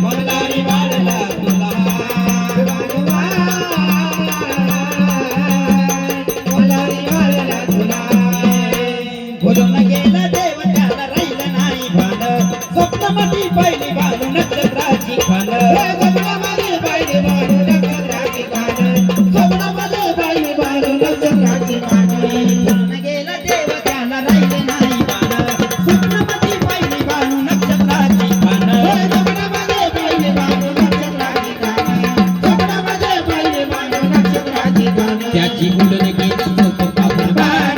मल्हारी वाढला तुला मल्हारी वाढला तुला बोलून गेला देव त्याला राहिलं नाही भान स्वप्नामध्ये पहिली बाजू नक्षत्राची खान स्वप्नामध्ये पाहिली बाळू नक्षत्राची खान स्वप्नामध्ये पाहिली बाळू नक्षत्राची खान बोलून गेला देव त्याला राहिलं नाही भान स्वप्नामध्ये पहिली बाजू नक्षत्राची खान स्वप्नामध्ये पाहिली बाळू नक्षत्राची खान स्वप्नामध्ये पाहिली बाळू नक्षत्राची खान त्याची उडून गेली चौक पाहून बाण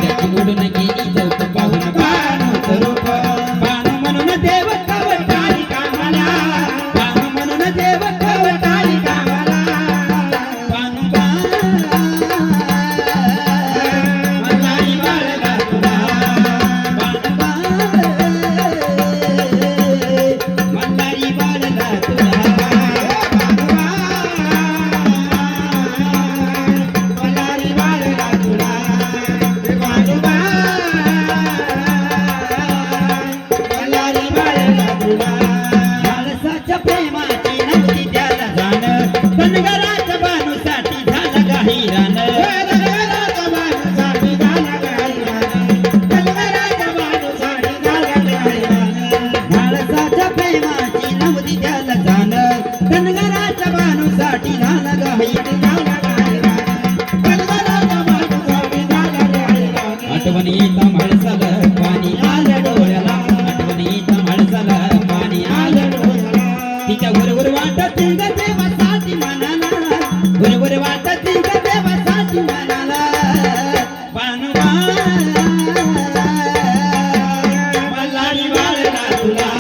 त्याची उडून गेली चौक पाहून बाण स्वरूप बाण म्हणून देव कवटाळी कामाला बाण म्हणून देव कवटाळी कामाला बाण मल्हारी वाढला तुला मल्हारी वाढला तुला मल्हारी वाढला तुला वाढवा मल्हारी वाढला तुला माणसाच्या प्रेमाची नव्हती त्याला जाण धनगराच्या बाणूसाठी झाला गाहीरान धनगराच्या बाणूसाठी झाला गायरान धनगराच्या बाणूसाठी झाला गायरान माणसाच्या प्रेमाची नव्हती त्याला जाण धनगराच्या बाणूसाठी झाला गाहीरान झाला गायरान धनगराच्या बाणूसाठी झाला गायरान आठवणीत माणसाला पाणी आलं डोळ्याला आठवणीत माणसाला पाणी आलं डोळ्याला तिच्या बरोबर वाटत ग देवासाठी मनाला बरोबर वाटत ग देवासाठी मनाला बाणवा मल्हारी वाढला तुला